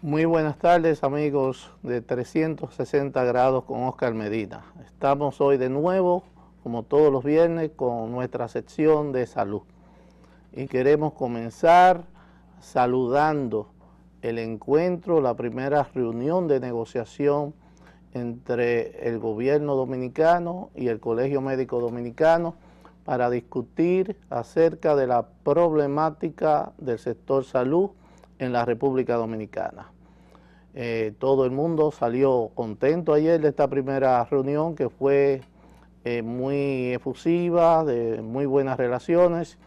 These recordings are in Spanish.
Muy buenas tardes, amigos de 360 grados con Oscar Medina. Estamos hoy de nuevo, como todos los viernes, con nuestra sección de salud. Y queremos comenzar saludando el encuentro, la primera reunión de negociación entre el gobierno dominicano y el Colegio Médico Dominicano para discutir acerca de la problemática del sector salud en la República Dominicana. Todo el mundo salió contento ayer de esta primera reunión que fue muy efusiva, de muy buenas relaciones,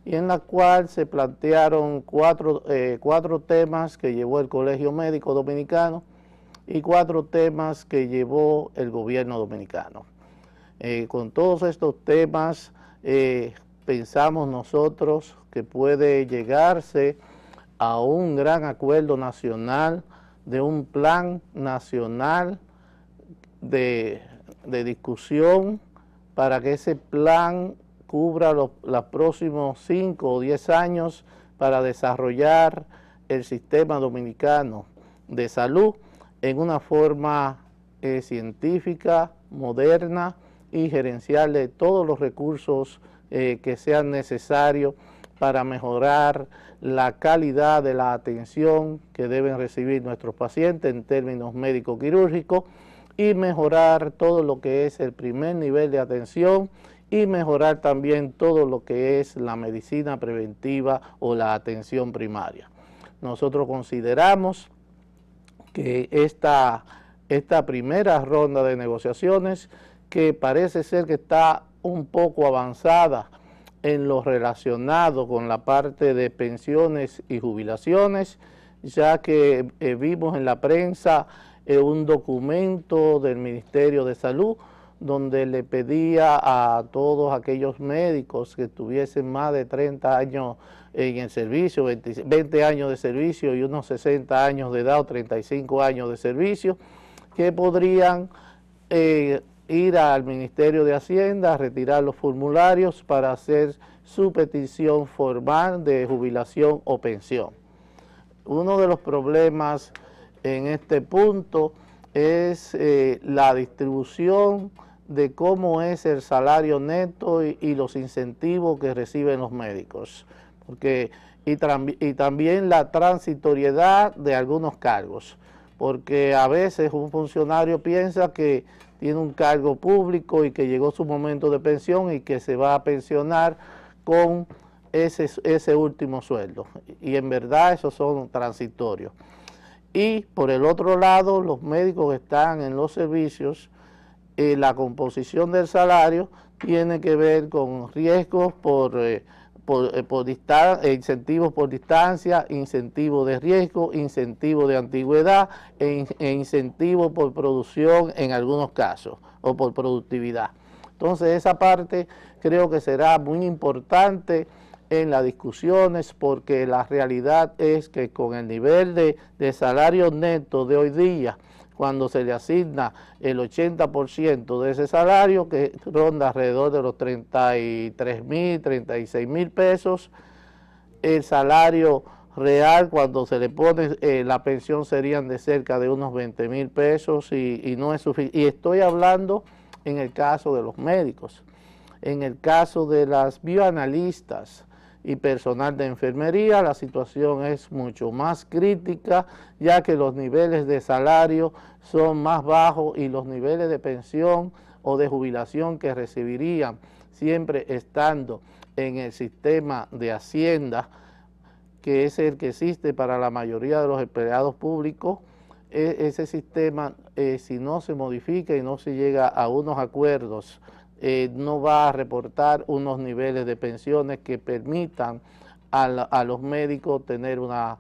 y en la cual se plantearon cuatro temas que llevó el Colegio Médico Dominicano y 4 temas que llevó el gobierno dominicano. Con todos estos temas pensamos nosotros que puede llegarse a un gran acuerdo nacional, de un plan nacional de discusión para que ese plan cubra los próximos 5 o 10 años para desarrollar el sistema dominicano de salud en una forma científica, moderna y gerencial de todos los recursos que sean necesarios para mejorar la calidad de la atención que deben recibir nuestros pacientes en términos médico-quirúrgicos y mejorar todo lo que es el primer nivel de atención y mejorar también todo lo que es la medicina preventiva o la atención primaria. Nosotros consideramos que esta primera ronda de negociaciones, que parece ser que está un poco avanzada en lo relacionado con la parte de pensiones y jubilaciones, ya que vimos en la prensa un documento del Ministerio de Salud donde le pedía a todos aquellos médicos que tuviesen más de 30 años en el servicio, 20 años de servicio y unos 60 años de edad o 35 años de servicio, que podrían ir al Ministerio de Hacienda a retirar los formularios para hacer su petición formal de jubilación o pensión. Uno de los problemas en este punto es la distribución de cómo es el salario neto y los incentivos que reciben los médicos, y también la transitoriedad de algunos cargos, porque a veces un funcionario piensa que tiene un cargo público y que llegó su momento de pensión y que se va a pensionar con ese último sueldo, y en verdad esos son transitorios. Y por el otro lado, los médicos que están en los servicios, la composición del salario tiene que ver con riesgos incentivos por distancia, incentivos de riesgo, incentivos de antigüedad e incentivos por producción en algunos casos o por productividad. Entonces esa parte creo que será muy importante en las discusiones, porque la realidad es que con el nivel de salario neto de hoy día, cuando se le asigna el 80% de ese salario, que ronda alrededor de los 33,000, 36,000 pesos, el salario real cuando se le pone la pensión serían de cerca de unos 20,000 pesos y no es suficiente. Y estoy hablando en el caso de los médicos. En el caso de las bioanalistas y personal de enfermería, la situación es mucho más crítica, ya que los niveles de salario son más bajos y los niveles de pensión o de jubilación que recibirían siempre estando en el sistema de Hacienda, que es el que existe para la mayoría de los empleados públicos, ese sistema, si no se modifica y no se llega a unos acuerdos, no va a reportar unos niveles de pensiones que permitan a los médicos tener una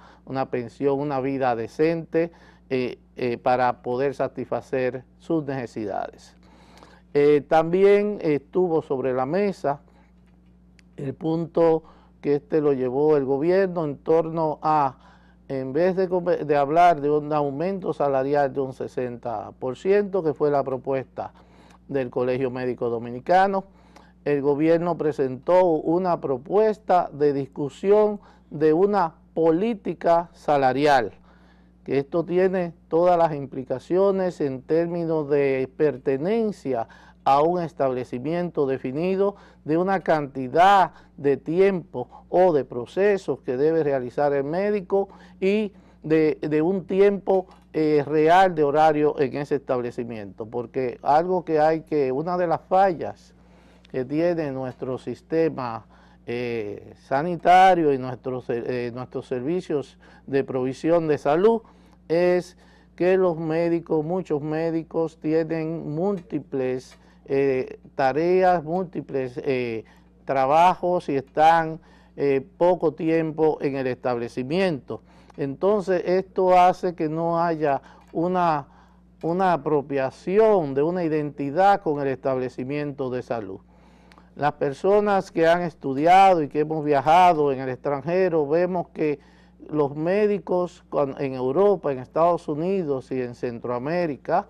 pensión, una vida decente para poder satisfacer sus necesidades. También estuvo sobre la mesa el punto que lo llevó el gobierno en torno a, en vez de hablar de un aumento salarial de un 60%, que fue la propuesta del Colegio Médico Dominicano, el gobierno presentó una propuesta de discusión de una política salarial que esto tiene todas las implicaciones en términos de pertenencia a un establecimiento definido, de una cantidad de tiempo o de procesos que debe realizar el médico y de un tiempo real de horario en ese establecimiento, porque una de las fallas que tiene nuestro sistema sanitario y nuestros servicios de provisión de salud es que muchos médicos tienen múltiples tareas, múltiples trabajos y están poco tiempo en el establecimiento. Entonces esto hace que no haya una apropiación de una identidad con el establecimiento de salud. Las personas que han estudiado y que hemos viajado en el extranjero, vemos que los médicos en Europa, en Estados Unidos y en Centroamérica,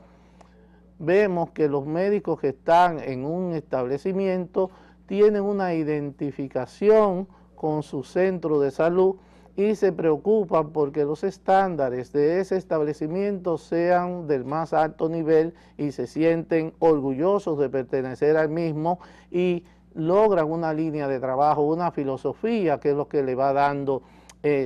vemos que los médicos que están en un establecimiento tienen una identificación con su centro de salud y se preocupan porque los estándares de ese establecimiento sean del más alto nivel y se sienten orgullosos de pertenecer al mismo y logran una línea de trabajo, una filosofía que es lo que le va dando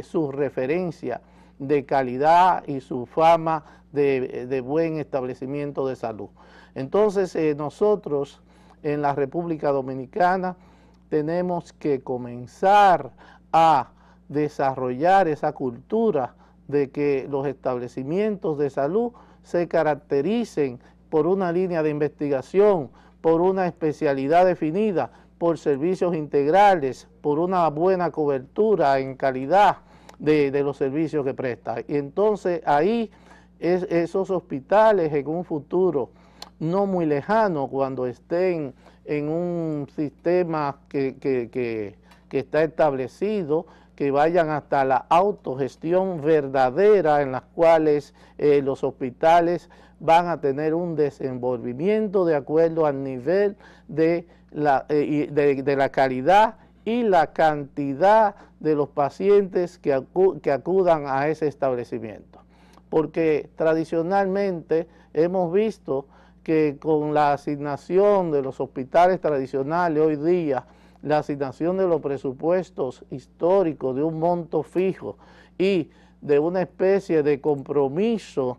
su referencia de calidad y su fama de buen establecimiento de salud. Entonces nosotros en la República Dominicana tenemos que comenzar a desarrollar esa cultura de que los establecimientos de salud se caractericen por una línea de investigación, por una especialidad definida, por servicios integrales, por una buena cobertura en calidad de los servicios que presta. Y entonces ahí esos hospitales en un futuro no muy lejano, cuando estén en un sistema que está establecido, que vayan hasta la autogestión verdadera en las cuales los hospitales van a tener un desenvolvimiento de acuerdo al nivel de la calidad y la cantidad de los pacientes que acudan a ese establecimiento. Porque tradicionalmente hemos visto que con la asignación de los hospitales tradicionales hoy día, la asignación de los presupuestos históricos de un monto fijo y de una especie de compromiso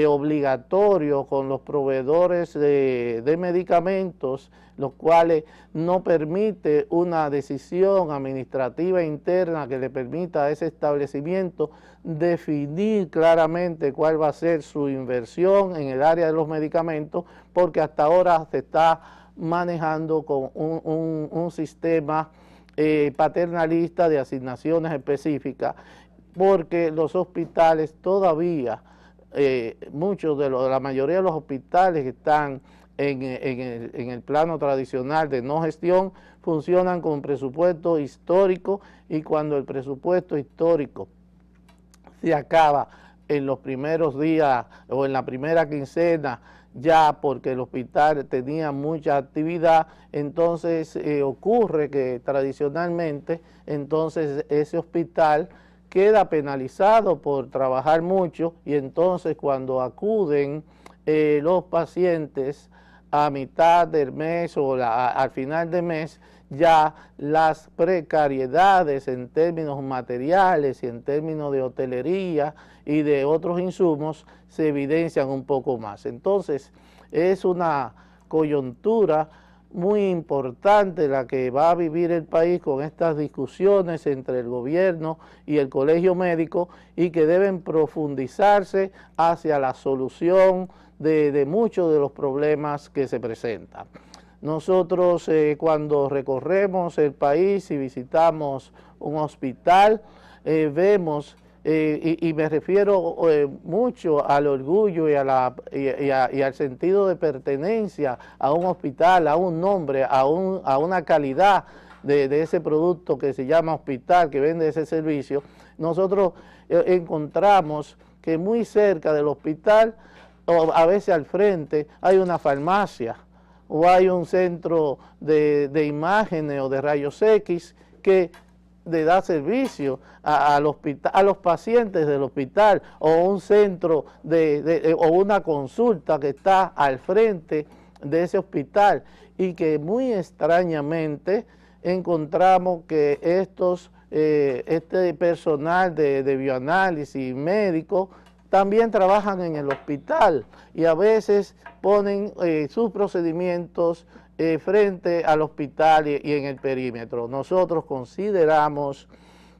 obligatorio con los proveedores de medicamentos, los cuales no permite una decisión administrativa interna que le permita a ese establecimiento definir claramente cuál va a ser su inversión en el área de los medicamentos, porque hasta ahora se está manejando con un sistema paternalista de asignaciones específicas, porque los hospitales todavía, la mayoría de los hospitales que están en el plano tradicional de no gestión, funcionan con presupuesto histórico, y cuando el presupuesto histórico se acaba en los primeros días o en la primera quincena, ya porque el hospital tenía mucha actividad, entonces ocurre que tradicionalmente entonces ese hospital queda penalizado por trabajar mucho, y entonces cuando acuden los pacientes a mitad del mes o al final del mes, ya las precariedades en términos materiales y en términos de hotelería y de otros insumos se evidencian un poco más. Entonces es una coyuntura muy importante la que va a vivir el país con estas discusiones entre el gobierno y el colegio médico, y que deben profundizarse hacia la solución de muchos de los problemas que se presentan. Nosotros cuando recorremos el país y visitamos un hospital, vemos, y me refiero mucho al orgullo y al sentido de pertenencia a un hospital, a un nombre, a una calidad de ese producto que se llama hospital, que vende ese servicio. Nosotros encontramos que muy cerca del hospital, o a veces al frente, hay una farmacia, o hay un centro de imágenes o de rayos X que de dar servicio al hospital, a los pacientes del hospital, o un centro o una consulta que está al frente de ese hospital, y que muy extrañamente encontramos que este personal de bioanálisis médico también trabajan en el hospital y a veces ponen sus procedimientos frente al hospital y en el perímetro. Nosotros consideramos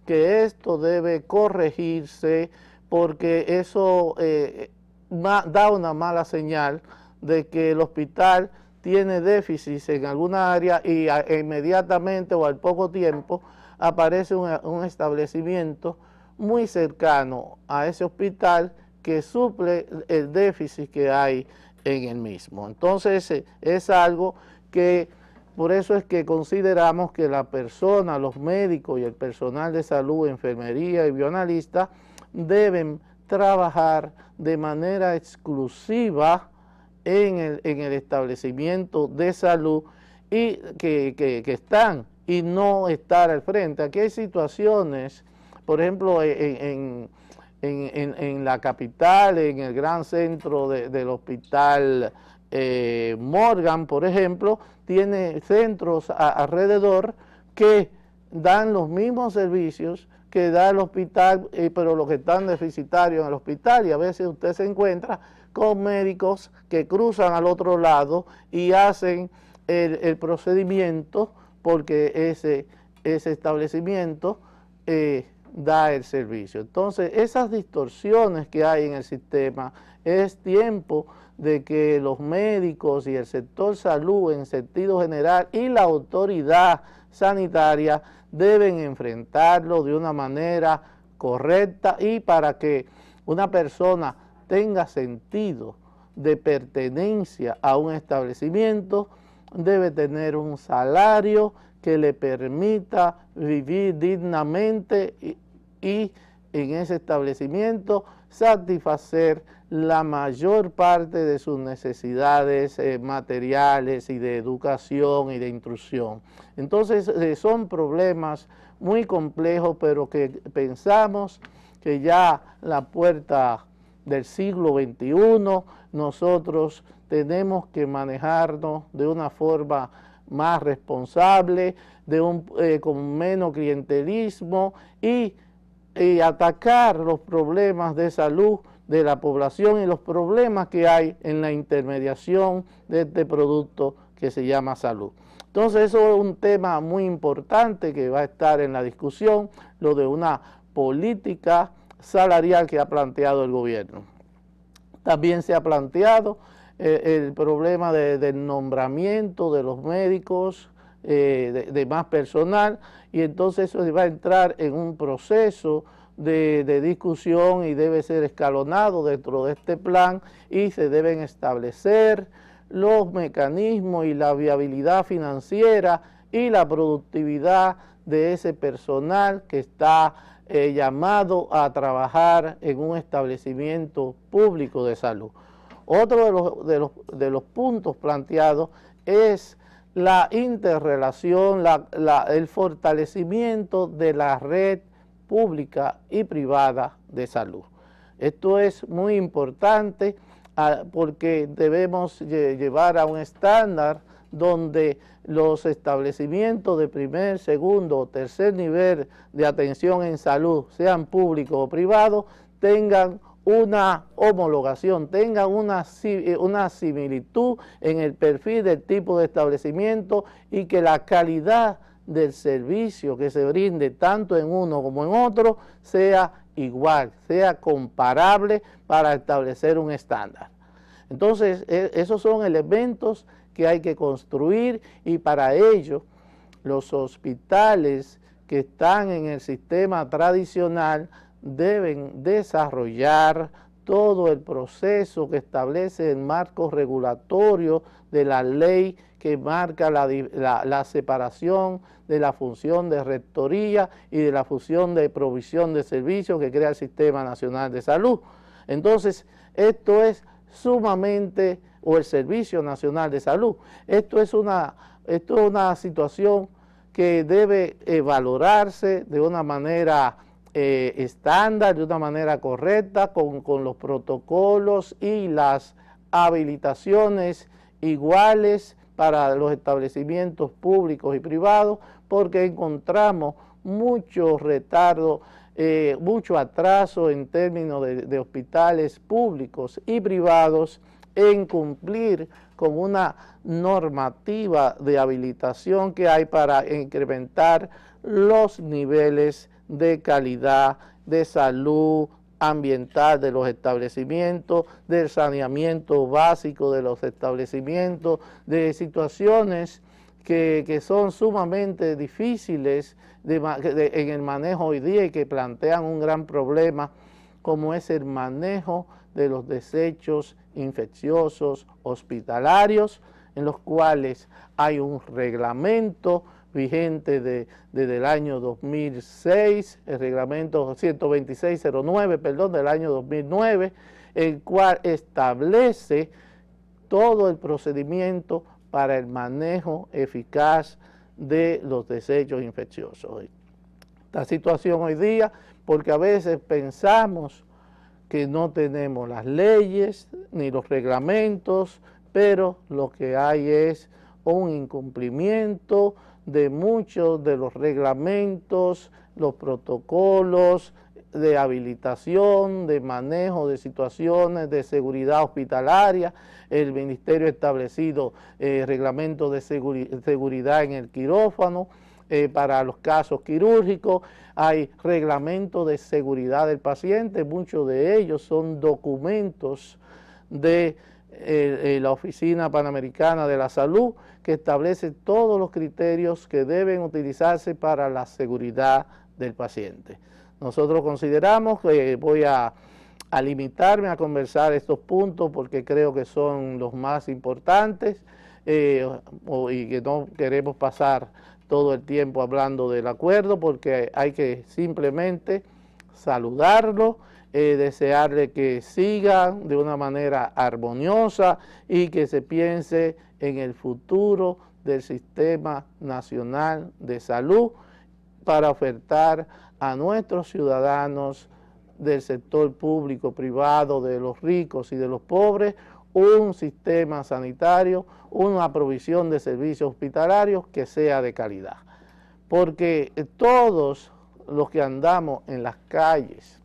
que esto debe corregirse porque eso da una mala señal de que el hospital tiene déficits en alguna área y inmediatamente o al poco tiempo aparece un establecimiento muy cercano a ese hospital que suple el déficit que hay en el mismo. Entonces es algo que, por eso es que consideramos que la persona, los médicos y el personal de salud, enfermería y bioanalista deben trabajar de manera exclusiva en el establecimiento de salud y que están y no estar al frente. Aquí hay situaciones, por ejemplo, en la capital, en el gran centro del hospital Morgan, por ejemplo, tiene centros alrededor que dan los mismos servicios que da el hospital, pero los que están deficitarios en el hospital, y a veces usted se encuentra con médicos que cruzan al otro lado y hacen el procedimiento porque ese establecimiento da el servicio. Entonces, esas distorsiones que hay en el sistema, es tiempo de que los médicos y el sector salud en sentido general y la autoridad sanitaria deben enfrentarlo de una manera correcta, y para que una persona tenga sentido de pertenencia a un establecimiento, debe tener un salario que le permita vivir dignamente y en ese establecimiento satisfacer la mayor parte de sus necesidades materiales y de educación y de instrucción. Entonces son problemas muy complejos, pero que pensamos que ya la puerta del siglo XXI nosotros tenemos que manejarnos de una forma más responsable, con menos clientelismo y atacar los problemas de salud de la población y los problemas que hay en la intermediación de este producto que se llama salud. Entonces eso es un tema muy importante que va a estar en la discusión, lo de una política salarial que ha planteado el gobierno. También se ha planteado el problema del nombramiento de los médicos, de más personal, y entonces eso va a entrar en un proceso de discusión y debe ser escalonado dentro de este plan, y se deben establecer los mecanismos y la viabilidad financiera y la productividad de ese personal que está llamado a trabajar en un establecimiento público de salud. Otro de los puntos planteados es la interrelación, el fortalecimiento de la red pública y privada de salud. Esto es muy importante porque debemos llevar a un estándar donde los establecimientos de primer, segundo o tercer nivel de atención en salud, sean públicos o privados, tengan una homologación, tengan una similitud en el perfil del tipo de establecimiento, y que la calidad del servicio que se brinde tanto en uno como en otro sea igual, sea comparable para establecer un estándar. Entonces, esos son elementos que hay que construir, y para ello los hospitales que están en el sistema tradicional deben desarrollar todo el proceso que establece el marco regulatorio de la ley que marca la separación de la función de rectoría y de la función de provisión de servicios que crea el Sistema Nacional de Salud. Entonces, esto es sumamente, o el Servicio Nacional de Salud, esto es una situación que debe valorarse de una manera estándar, de una manera correcta, con los protocolos y las habilitaciones iguales para los establecimientos públicos y privados, porque encontramos mucho retardo, mucho atraso en términos de hospitales públicos y privados en cumplir con una normativa de habilitación que hay para incrementar los niveles de calidad, de salud ambiental de los establecimientos, del saneamiento básico de los establecimientos, de situaciones que son sumamente difíciles en el manejo hoy día y que plantean un gran problema, como es el manejo de los desechos infecciosos hospitalarios, en los cuales hay un reglamento vigente desde el año 2006, el reglamento 12609, del año 2009, el cual establece todo el procedimiento para el manejo eficaz de los desechos infecciosos. Esta situación hoy día, porque a veces pensamos que no tenemos las leyes ni los reglamentos, pero lo que hay es un incumplimiento de muchos de los reglamentos, los protocolos de habilitación, de manejo de situaciones de seguridad hospitalaria. El ministerio ha establecido reglamentos de seguridad en el quirófano, para los casos quirúrgicos, hay reglamentos de seguridad del paciente, muchos de ellos son documentos de la Oficina Panamericana de la Salud, que establece todos los criterios que deben utilizarse para la seguridad del paciente. Nosotros consideramos que voy a limitarme a conversar estos puntos porque creo que son los más importantes y que no queremos pasar todo el tiempo hablando del acuerdo, porque hay que simplemente saludarlo, desearle que sigan de una manera armoniosa y que se piense en el futuro del Sistema Nacional de Salud para ofertar a nuestros ciudadanos del sector público, privado, de los ricos y de los pobres, un sistema sanitario, una provisión de servicios hospitalarios que sea de calidad. Porque todos los que andamos en las calles,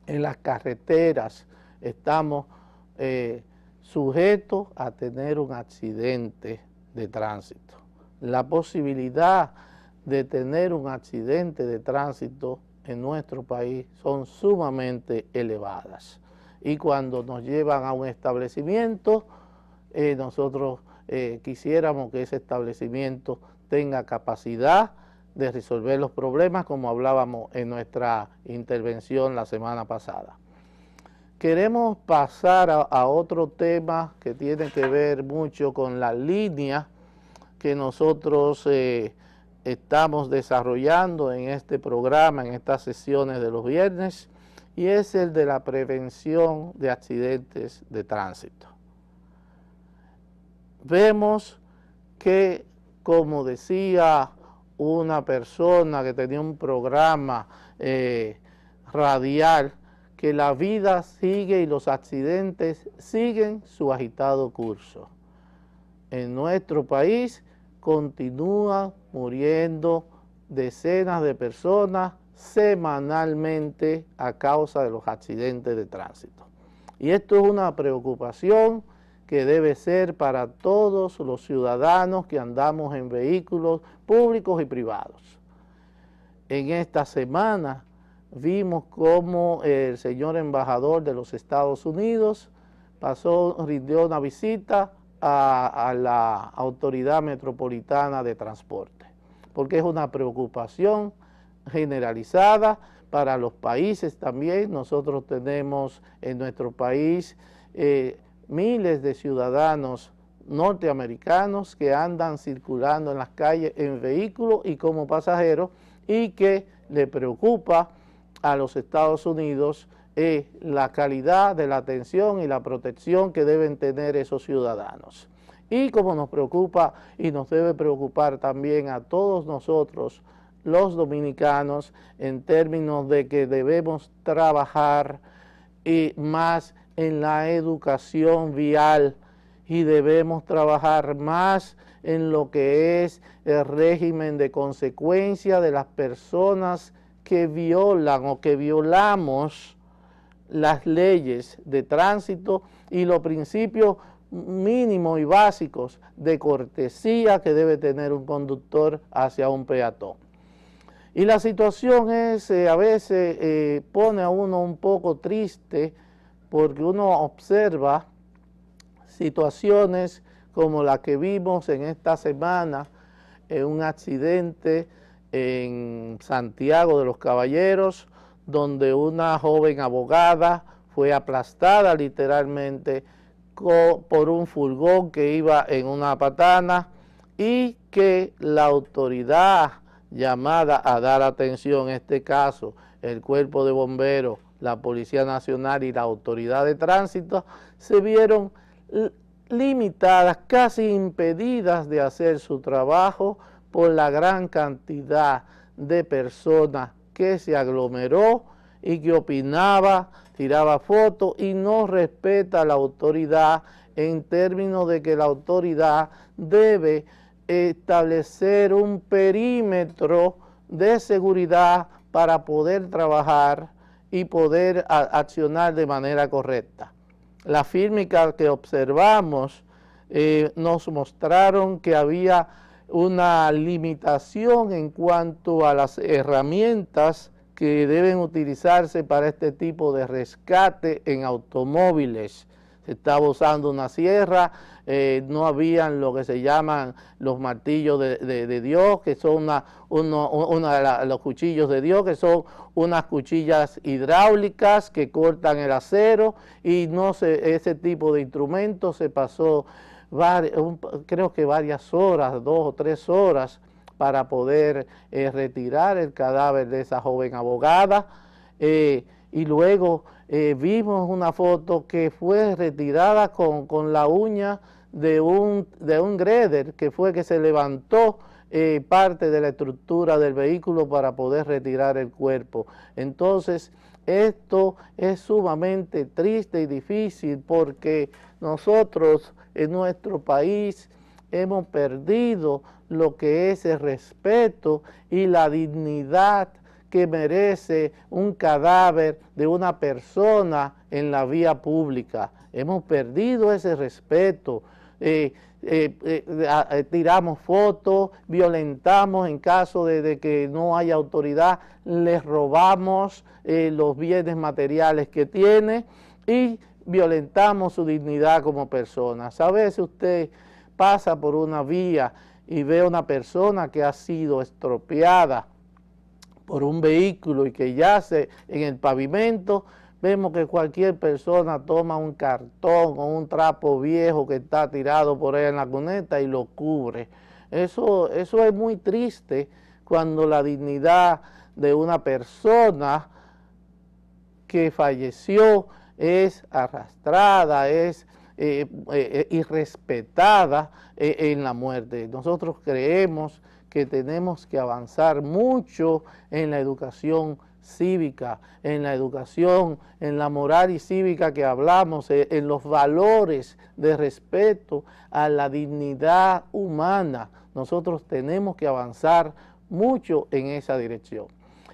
en las carreteras, estamos sujetos a tener un accidente de tránsito. La posibilidad de tener un accidente de tránsito en nuestro país son sumamente elevadas. Y cuando nos llevan a un establecimiento, nosotros quisiéramos que ese establecimiento tenga capacidad de resolver los problemas, como hablábamos en nuestra intervención la semana pasada. Queremos pasar a otro tema que tiene que ver mucho con la línea que nosotros estamos desarrollando en este programa, en estas sesiones de los viernes, y es el de la prevención de accidentes de tránsito. Vemos que, como decía una persona que tenía un programa radial, que la vida sigue y los accidentes siguen su agitado curso. En nuestro país continúan muriendo decenas de personas semanalmente a causa de los accidentes de tránsito. Y esto es una preocupación que debe ser para todos los ciudadanos que andamos en vehículos públicos y privados. En esta semana vimos cómo el señor embajador de los Estados Unidos rindió una visita a la Autoridad Metropolitana de Transporte, porque es una preocupación generalizada para los países también. Nosotros tenemos en nuestro país miles de ciudadanos norteamericanos que andan circulando en las calles en vehículos y como pasajeros, y que le preocupa a los Estados Unidos la calidad de la atención y la protección que deben tener esos ciudadanos. Y como nos preocupa y nos debe preocupar también a todos nosotros, los dominicanos, en términos de que debemos trabajar más en la educación vial y debemos trabajar más en lo que es el régimen de consecuencia de las personas que violan o que violamos las leyes de tránsito y los principios mínimos y básicos de cortesía que debe tener un conductor hacia un peatón. Y la situación es, a veces pone a uno un poco triste porque uno observa situaciones como la que vimos en esta semana, en un accidente en Santiago de los Caballeros, donde una joven abogada fue aplastada literalmente por un furgón que iba en una patana y que la autoridad llamada a dar atención, en este caso el Cuerpo de Bomberos, la Policía Nacional y la Autoridad de Tránsito, se vieron limitadas, casi impedidas de hacer su trabajo por la gran cantidad de personas que se aglomeró y que opinaba, tiraba fotos y no respeta a la autoridad en términos de que la autoridad debe establecer un perímetro de seguridad para poder trabajar y poder accionar de manera correcta. Las fílmicas que observamos nos mostraron que había una limitación en cuanto a las herramientas que deben utilizarse para este tipo de rescate en automóviles. Se estaba usando una sierra, no habían lo que se llaman los martillos de Dios, que son los cuchillos de Dios, que son unas cuchillas hidráulicas que cortan el acero, y no sé, ese tipo de instrumentos se pasó creo que varias horas, 2 o 3 horas, para poder retirar el cadáver de esa joven abogada. Y luego vimos una foto que fue retirada con la uña de un grader, que fue que se levantó parte de la estructura del vehículo para poder retirar el cuerpo. Entonces, esto es sumamente triste y difícil porque nosotros en nuestro país hemos perdido lo que es el respeto y la dignidad que merece un cadáver de una persona en la vía pública. Hemos perdido ese respeto. Tiramos fotos, violentamos en caso de que no haya autoridad, les robamos los bienes materiales que tiene y violentamos su dignidad como persona. A veces usted pasa por una vía y ve a una persona que ha sido estropeada por un vehículo y que yace en el pavimento, vemos que cualquier persona toma un cartón o un trapo viejo que está tirado por ahí en la cuneta y lo cubre. Eso es muy triste cuando la dignidad de una persona que falleció es arrastrada, es irrespetada en la muerte. Nosotros creemos que tenemos que avanzar mucho en la educación cívica, en la educación, en la moral y cívica que hablamos, en los valores de respeto a la dignidad humana. Nosotros tenemos que avanzar mucho en esa dirección.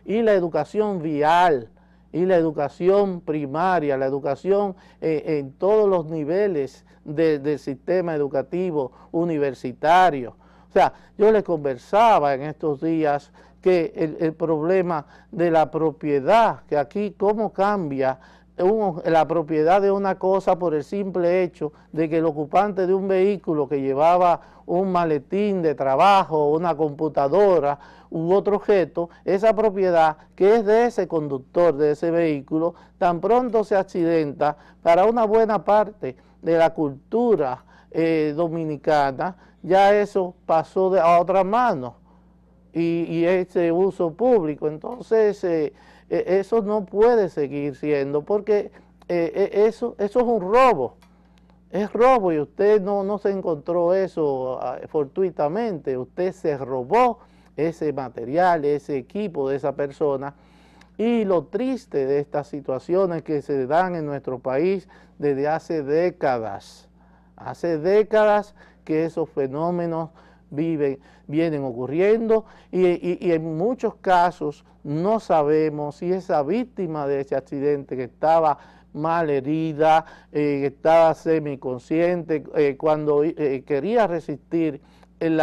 Y la educación vial, y la educación primaria, la educación en todos los niveles del sistema educativo universitario. O sea, yo les conversaba en estos días que el problema de la propiedad, que aquí cómo cambia la propiedad de una cosa por el simple hecho de que el ocupante de un vehículo que llevaba un maletín de trabajo, una computadora u otro objeto, esa propiedad que es de ese conductor de ese vehículo, tan pronto se accidenta, para una buena parte de la cultura dominicana, ya eso pasó a otra mano y ese uso público. Entonces, eso no puede seguir siendo porque eso es un robo. es robo y usted no se encontró eso fortuitamente, usted se robó ese material, ese equipo de esa persona. Y lo triste de estas situaciones que se dan en nuestro país desde hace décadas que esos fenómenos vienen ocurriendo y en muchos casos no sabemos si esa víctima de ese accidente que estaba mal herida, que estaba semiconsciente, cuando quería resistir el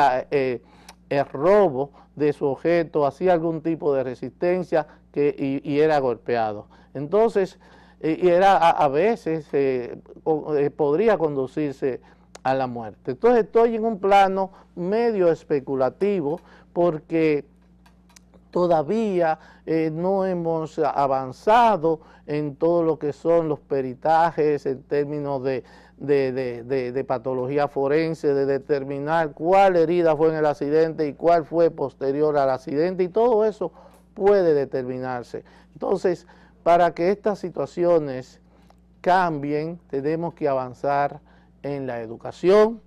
robo de su objeto, hacía algún tipo de resistencia y era golpeado. Entonces, y era a veces podría conducirse a la muerte. Entonces estoy en un plano medio especulativo porque todavía no hemos avanzado en todo lo que son los peritajes en términos de patología forense, de determinar cuál herida fue en el accidente y cuál fue posterior al accidente, y todo eso puede determinarse. Entonces, para que estas situaciones cambien, tenemos que avanzar en la educación,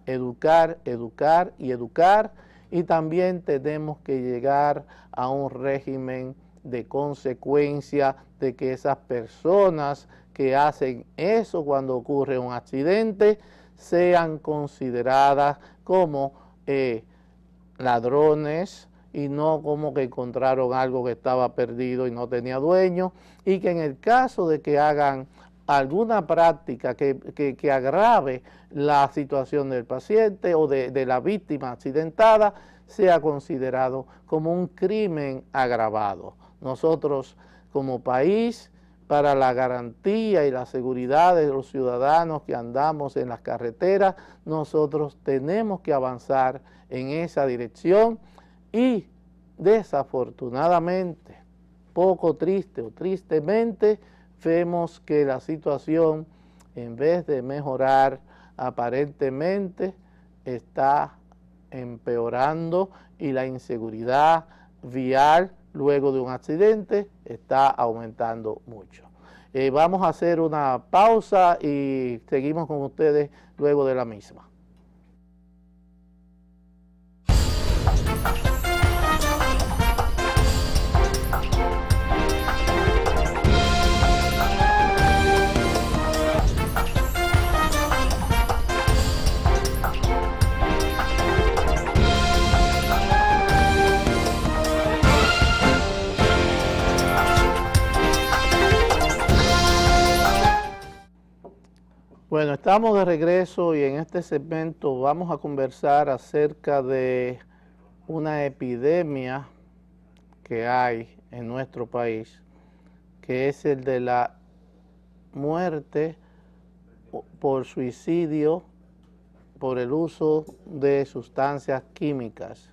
educar y educar, y también tenemos que llegar a un régimen de consecuencia de que esas personas que hacen eso cuando ocurre un accidente sean consideradas como ladrones y no como que encontraron algo que estaba perdido y no tenía dueño, y que en el caso de que hagan alguna práctica que agrave la situación del paciente o de la víctima accidentada, sea considerado como un crimen agravado. Nosotros como país, para la garantía y la seguridad de los ciudadanos que andamos en las carreteras, nosotros tenemos que avanzar en esa dirección y desafortunadamente, poco triste o tristemente, vemos que la situación, en vez de mejorar, aparentemente está empeorando y la inseguridad vial luego de un accidente está aumentando mucho. Vamos a hacer una pausa y seguimos con ustedes luego de la misma. Bueno, estamos de regreso y en este segmento vamos a conversar acerca de una epidemia que hay en nuestro país, que es el de la muerte por suicidio por el uso de sustancias químicas,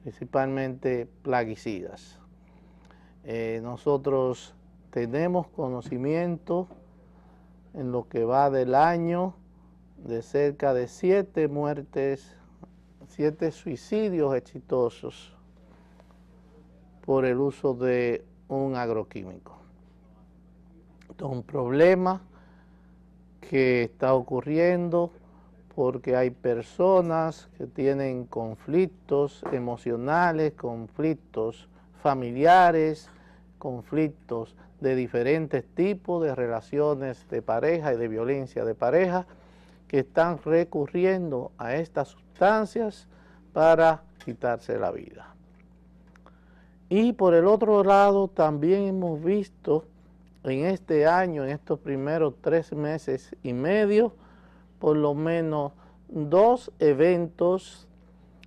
principalmente plaguicidas. Nosotros tenemos conocimiento en lo que va del año de cerca de 7 muertes, 7 suicidios exitosos por el uso de un agroquímico. Esto es un problema que está ocurriendo porque hay personas que tienen conflictos emocionales, conflictos familiares, conflictos de diferentes tipos de relaciones de pareja y de violencia de pareja, que están recurriendo a estas sustancias para quitarse la vida. Y por el otro lado, también hemos visto en este año, en estos primeros 3 meses y medio, por lo menos 2 eventos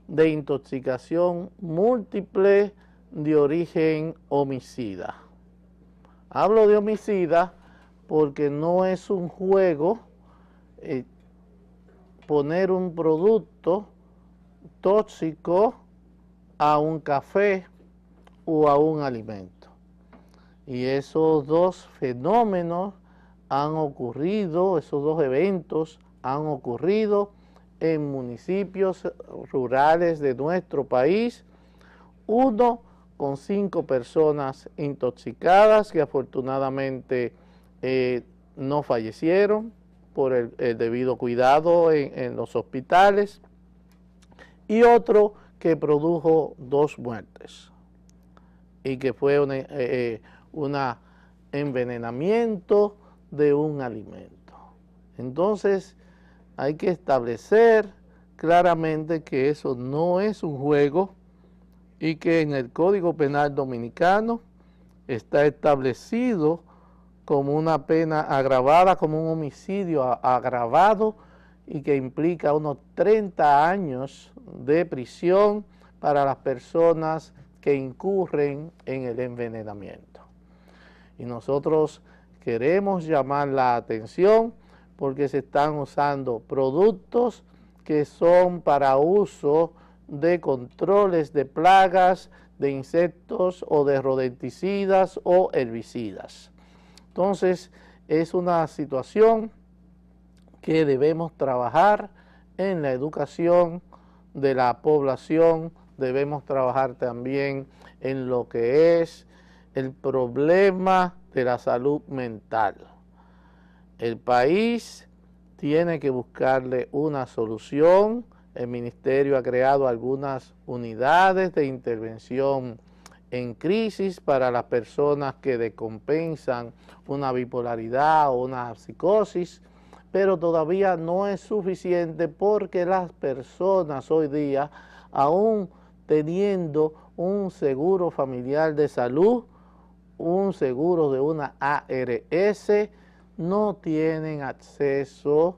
de intoxicación múltiple de origen homicida. Hablo de homicida porque no es un juego poner un producto tóxico a un café o a un alimento. Y esos 2 fenómenos han ocurrido, esos 2 eventos han ocurrido en municipios rurales de nuestro país, uno con 5 personas intoxicadas que afortunadamente no fallecieron, por el debido cuidado en los hospitales, y otro que produjo 2 muertes y que fue un envenenamiento de un alimento. Entonces hay que establecer claramente que eso no es un juego y que en el Código Penal Dominicano está establecido como una pena agravada, como un homicidio agravado, y que implica unos 30 años de prisión para las personas que incurren en el envenenamiento. Y nosotros queremos llamar la atención porque se están usando productos que son para uso de controles de plagas, de insectos o de rodenticidas o herbicidas. Entonces, es una situación que debemos trabajar en la educación de la población, debemos trabajar también en lo que es el problema de la salud mental. El país tiene que buscarle una solución. El ministerio ha creado algunas unidades de intervención en crisis para las personas que descompensan una bipolaridad o una psicosis, pero todavía no es suficiente porque las personas hoy día, aún teniendo un seguro familiar de salud, un seguro de una ARS, no tienen acceso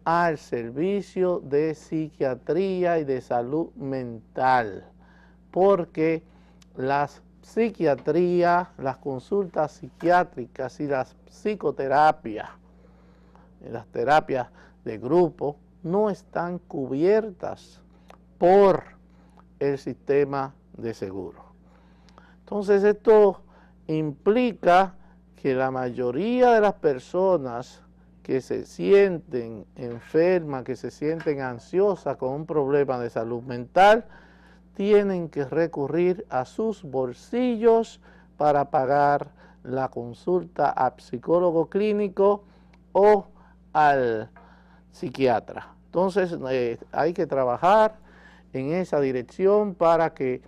al servicio de psiquiatría y de salud mental, porque las psiquiatrías, las consultas psiquiátricas y las psicoterapias, las terapias de grupo, no están cubiertas por el sistema de seguro. Entonces esto implica que la mayoría de las personas que se sienten enfermas, que se sienten ansiosas con un problema de salud mental, tienen que recurrir a sus bolsillos para pagar la consulta al psicólogo clínico o al psiquiatra. Entonces hay que trabajar en esa dirección para que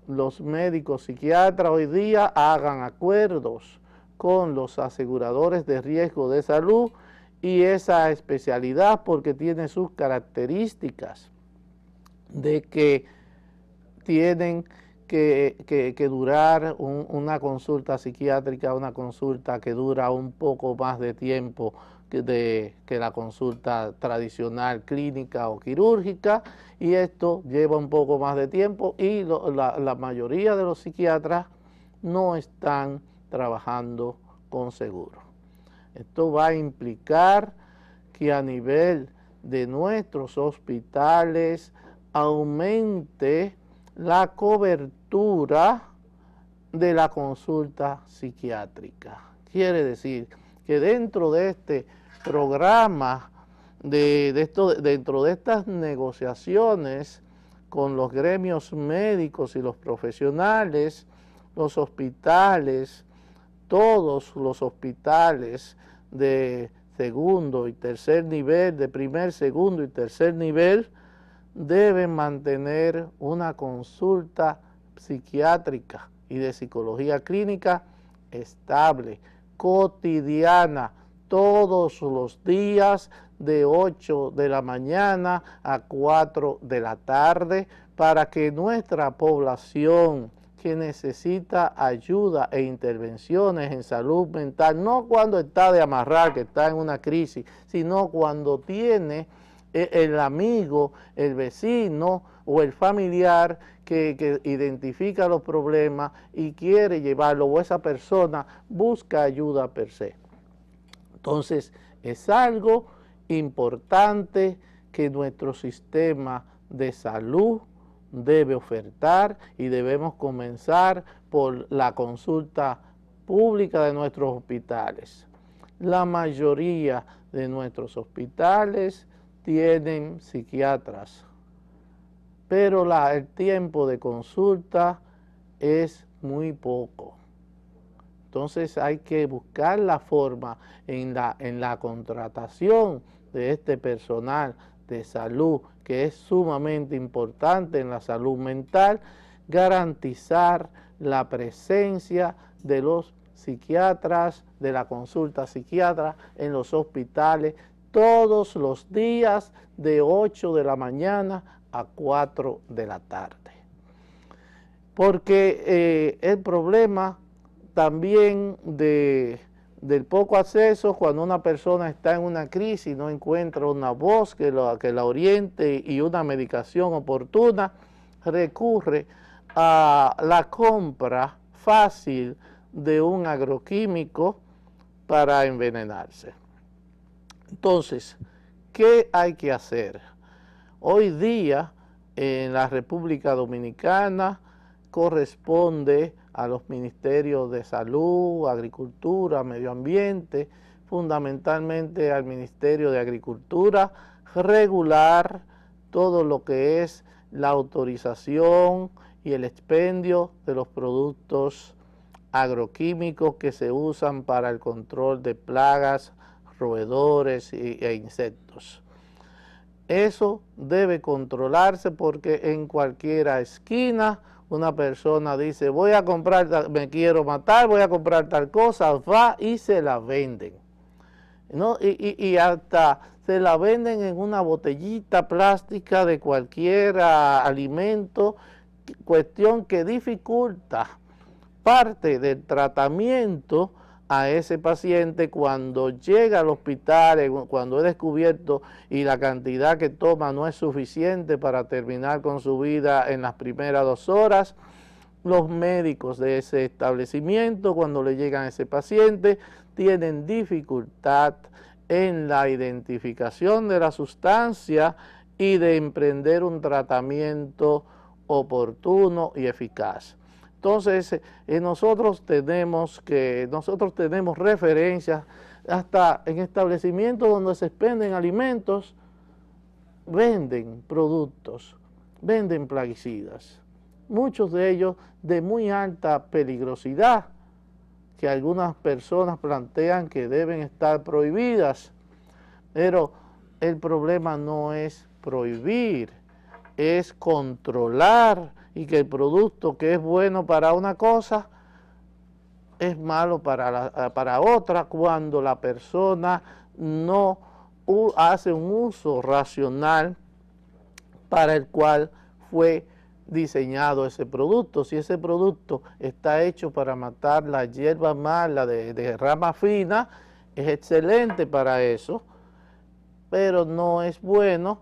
los médicos psiquiatras hoy día hagan acuerdos con los aseguradores de riesgo de salud y esa especialidad, porque tiene sus características de que tienen que durar una consulta psiquiátrica, una consulta que dura un poco más de tiempo que la consulta tradicional clínica o quirúrgica, y esto lleva un poco más de tiempo y la mayoría de los psiquiatras no están trabajando con seguro. Esto va a implicar que a nivel de nuestros hospitales aumente la cobertura de la consulta psiquiátrica. Quiere decir que dentro de este programa, dentro de estas negociaciones con los gremios médicos y los profesionales, los hospitales, todos los hospitales de segundo y tercer nivel, de primer, segundo y tercer nivel, deben mantener una consulta psiquiátrica y de psicología clínica estable, cotidiana, todos los días de 8 de la mañana a 4 de la tarde, para que nuestra población que necesita ayuda e intervenciones en salud mental, no cuando está de amarrar, que está en una crisis, sino cuando tiene el amigo, el vecino o el familiar que identifica los problemas y quiere llevarlo, o esa persona busca ayuda per se. Entonces, es algo importante que nuestro sistema de salud debe ofertar, y debemos comenzar por la consulta pública de nuestros hospitales. La mayoría de nuestros hospitales tienen psiquiatras, pero el tiempo de consulta es muy poco. Entonces hay que buscar la forma en la contratación de este personal de salud, que es sumamente importante en la salud mental, garantizar la presencia de los psiquiatras, de la consulta psiquiatra en los hospitales todos los días de 8 de la mañana a 4 de la tarde. Porque el problema también del poco acceso, cuando una persona está en una crisis y no encuentra una voz que la oriente y una medicación oportuna, recurre a la compra fácil de un agroquímico para envenenarse. Entonces, ¿qué hay que hacer? Hoy día en la República Dominicana corresponde a los ministerios de Salud, Agricultura, Medio Ambiente, fundamentalmente al Ministerio de Agricultura, regular todo lo que es la autorización y el expendio de los productos agroquímicos que se usan para el control de plagas, roedores e insectos. Eso debe controlarse porque en cualquier esquina una persona dice, voy a comprar, me quiero matar, voy a comprar tal cosa, va y se la venden, ¿no? Y hasta se la venden en una botellita plástica de cualquier alimento, cuestión que dificulta parte del tratamiento a ese paciente cuando llega al hospital, cuando es descubierto y la cantidad que toma no es suficiente para terminar con su vida en las primeras 2 horas. Los médicos de ese establecimiento, cuando le llegan a ese paciente, tienen dificultad en la identificación de la sustancia y de emprender un tratamiento oportuno y eficaz. Entonces, nosotros tenemos referencias hasta en establecimientos donde se expenden alimentos, venden productos, venden plaguicidas, muchos de ellos de muy alta peligrosidad, que algunas personas plantean que deben estar prohibidas, pero el problema no es prohibir, es controlar, y que el producto que es bueno para una cosa es malo para otra cuando la persona no hace un uso racional para el cual fue diseñado ese producto. Si ese producto está hecho para matar la hierba mala de rama fina, es excelente para eso, pero no es bueno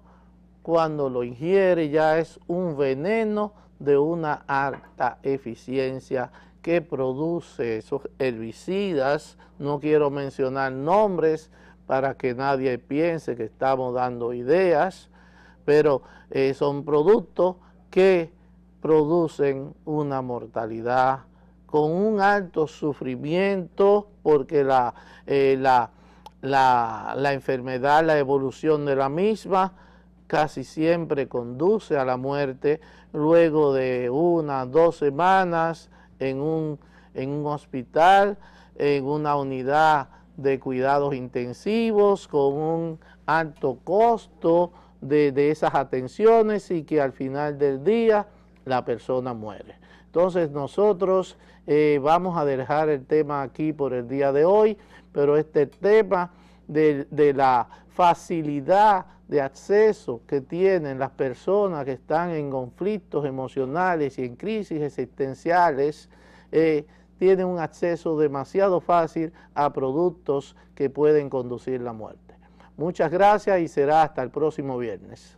cuando lo ingiere, ya es un veneno de una alta eficiencia que produce esos herbicidas. No quiero mencionar nombres para que nadie piense que estamos dando ideas, pero son productos que producen una mortalidad con un alto sufrimiento, porque la enfermedad, la evolución de la misma, casi siempre conduce a la muerte luego de 1 o 2 semanas en un hospital, en una unidad de cuidados intensivos, con un alto costo de esas atenciones, y que al final del día la persona muere. Entonces nosotros vamos a dejar el tema aquí por el día de hoy, pero este tema de la facilidad de acceso que tienen las personas que están en conflictos emocionales y en crisis existenciales, tienen un acceso demasiado fácil a productos que pueden conducir a la muerte. Muchas gracias y será hasta el próximo viernes.